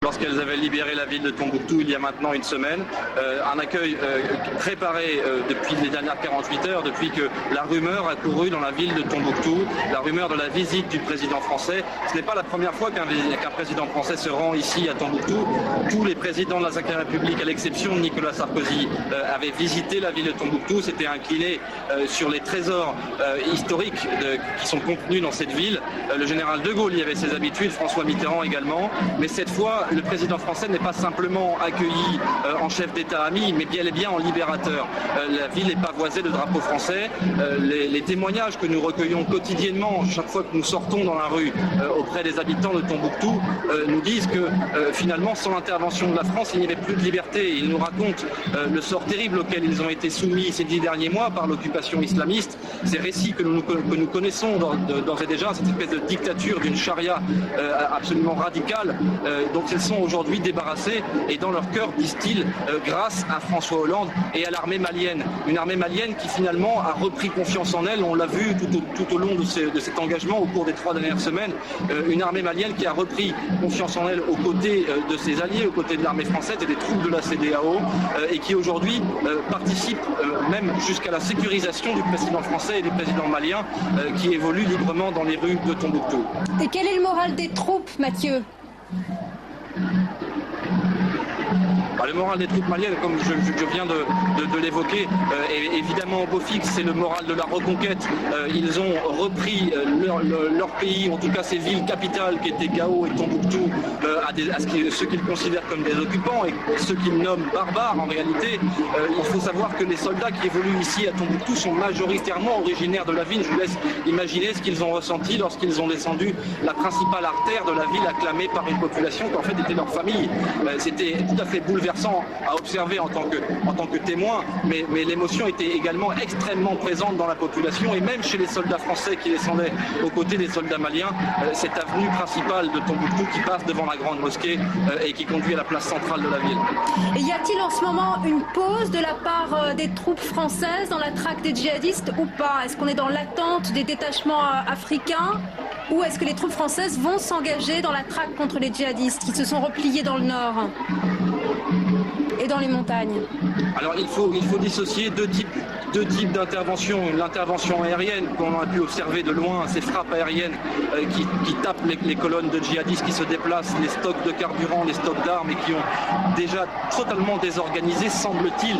lorsqu'elles avaient libéré la ville de Tombouctou il y a maintenant une semaine. Un accueil préparé depuis les dernières 48 heures, depuis que la rumeur a couru dans la ville de Tombouctou, la rumeur de la visite du président français. Ce n'est pas la première fois qu'un président français se rend ici à Tombouctou. Tous les présidents de la Ve République, à l'exception de Nicolas Sarkozy, avaient visité la ville de Tombouctou, s'étaient inclinés sur les trésors historiques qui sont contenus dans cette ville. Le général de Gaulle y avait ses habitudes, François Mitterrand également, mais cette fois, le président français n'est pas simplement accueilli en chef d'État ami, mais bien et bien en libérateur. La ville est pavoisée de drapeaux français. Les témoignages que nous recueillons quotidiennement, chaque fois que nous sortons dans la rue auprès des habitants de Tombouctou, nous disent que finalement, sans l'intervention de la France, il n'y avait plus de liberté. Ils nous racontent le sort terrible auquel ils ont été soumis ces 10 derniers mois par l'occupation islamiste. Ces récits que nous connaissons d'ores et déjà, cette espèce de dictature d'une charia absolument radicale, dont ils sont aujourd'hui débarrassés, et dans leur cœur, disent-ils, grâce à François Hollande et à l'armée malienne. Une armée malienne qui finalement a repris confiance en elle, on l'a vu tout au long de cet engagement au cours des 3 dernières semaines, une armée malienne qui a repris confiance en elle aux côtés de ses alliés, aux côtés de l'armée française et des troupes de la CEDEAO, et qui aujourd'hui participe même jusqu'à la sécurisation du président français et du président malien qui évoluent librement dans les rues de Tombouctou. Et quel est le moral des troupes, Mathieu ? Le moral des troupes maliennes, comme je viens de l'évoquer, est évidement au beau fixe, c'est le moral de la reconquête. Ils ont repris leur pays, en tout cas ces villes capitales qui étaient Gao et Tombouctou, à ceux qu'ils considèrent comme des occupants et ceux qu'ils nomment barbares en réalité. Il faut savoir que les soldats qui évoluent ici à Tombouctou sont majoritairement originaires de la ville. Je vous laisse imaginer ce qu'ils ont ressenti lorsqu'ils ont descendu la principale artère de la ville acclamée par une population qui en fait était leur famille. C'était tout à fait bouleversant à observer en tant que témoin, mais l'émotion était également extrêmement présente dans la population et même chez les soldats français qui descendaient aux côtés des soldats maliens. Cette avenue principale de Tombouctou qui passe devant la grande mosquée et qui conduit à la place centrale de la ville. Et y a-t-il en ce moment une pause de la part des troupes françaises dans la traque des djihadistes ou pas? Est-ce qu'on est dans l'attente des détachements africains ou est-ce que les troupes françaises vont s'engager dans la traque contre les djihadistes qui se sont repliés dans le nord et dans les montagnes? Alors il faut dissocier deux types d'interventions. L'intervention aérienne qu'on a pu observer de loin, ces frappes aériennes qui tapent les colonnes de djihadistes qui se déplacent, les stocks de carburant, les stocks d'armes et qui ont déjà totalement désorganisé, semble-t-il,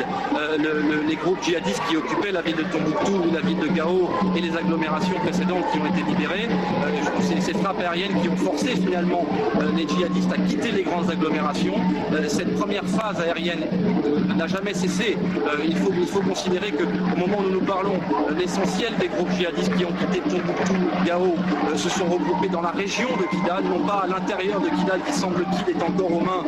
les groupes djihadistes qui occupaient la ville de Tombouctou, la ville de Gao et les agglomérations précédentes qui ont été libérées. Ces frappes aériennes qui ont forcé finalement les djihadistes à quitter les grandes agglomérations. Cette première phase aérienne n'a jamais cessé. Il faut considérer qu'au moment où nous parlons, l'essentiel des groupes djihadistes qui ont quitté Tombouctou, Gao, se sont regroupés dans la région de Kidal, non pas à l'intérieur de Kidal qui semble-t-il est encore aux mains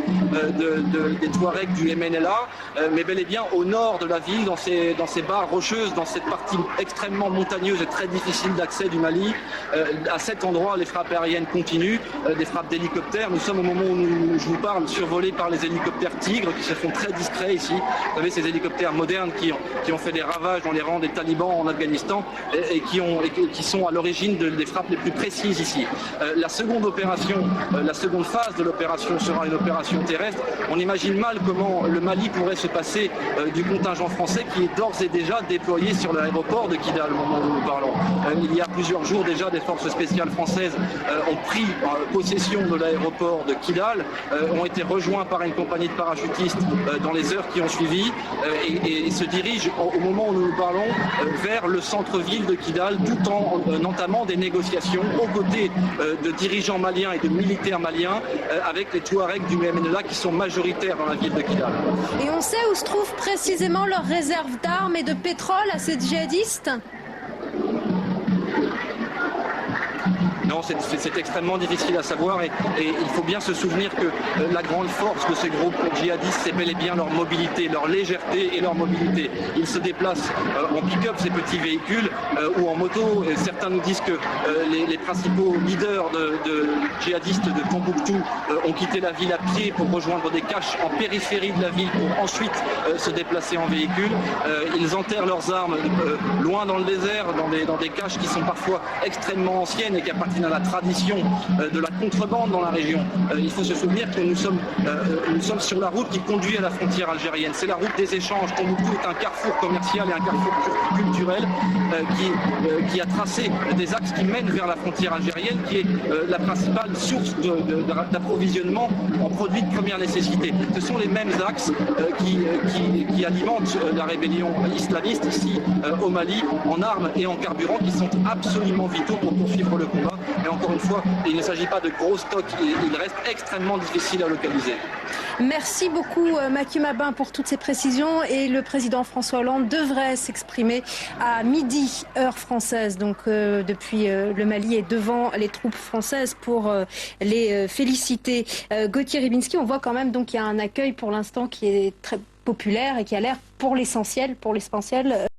des Touaregs du MNLA, mais bel et bien au nord de la ville, dans ces barres rocheuses, dans cette partie extrêmement montagneuse et très difficile d'accès du Mali. À cet endroit, les frappes aériennes continuent, des frappes d'hélicoptères. Nous sommes au moment où je vous parle, survolés par les hélicoptères Tigre qui se font très discrets ici. Vous savez, ces hélicoptères modernes qui ont fait des ravages dans les rangs des talibans en Afghanistan et qui sont à l'origine des frappes les plus précises ici. La seconde phase de l'opération sera une opération terrestre. On imagine mal comment le Mali pourrait se passer du contingent français qui est d'ores et déjà déployé sur l'aéroport de Kidal au moment où nous parlons. Il y a plusieurs jours déjà, des forces spéciales françaises ont pris possession de l'aéroport de Kidal, ont été rejoints par une compagnie de parachutistes dans les heures qui ont suivi et se dirigent au moment où nous parlons vers le centre-ville de Kidal tout en entamant des négociations aux côtés de dirigeants maliens et de militaires maliens avec les Touaregs du MNLA qui sont majoritaires dans la ville de Kidal. Et on sait où se trouvent précisément leurs réserves d'armes et de pétrole à ces djihadistes ? Non, c'est extrêmement difficile à savoir et il faut bien se souvenir que la grande force de ces groupes djihadistes, c'est bel et bien leur mobilité, leur légèreté et leur mobilité. Ils se déplacent en pick-up, ces petits véhicules, ou en moto. Et certains nous disent que les principaux leaders de djihadistes de Tombouctou ont quitté la ville à pied pour rejoindre des caches en périphérie de la ville pour ensuite se déplacer en véhicule. Ils enterrent leurs armes loin dans le désert, dans des caches qui sont parfois extrêmement anciennes et qui appartiennent à la tradition de la contrebande dans la région. Il faut se souvenir que nous sommes sur la route qui conduit à la frontière algérienne. C'est la route des échanges. Tombouctou est un carrefour commercial et un carrefour culturel qui a tracé des axes qui mènent vers la frontière algérienne, qui est la principale source d'approvisionnement en produits de première nécessité. Ce sont les mêmes axes qui alimentent la rébellion islamiste ici au Mali, en armes et en carburant, qui sont absolument vitaux pour poursuivre le combat. Et encore une fois, il ne s'agit pas de gros stocks, il reste extrêmement difficile à localiser. Merci beaucoup Mathieu Mabin pour toutes ces précisions, et le président François Hollande devrait s'exprimer à midi heure française, donc depuis le Mali et devant les troupes françaises pour les féliciter. Gauthier Rybinski, on voit quand même donc qu'il y a un accueil pour l'instant qui est très populaire et qui a l'air pour l'essentiel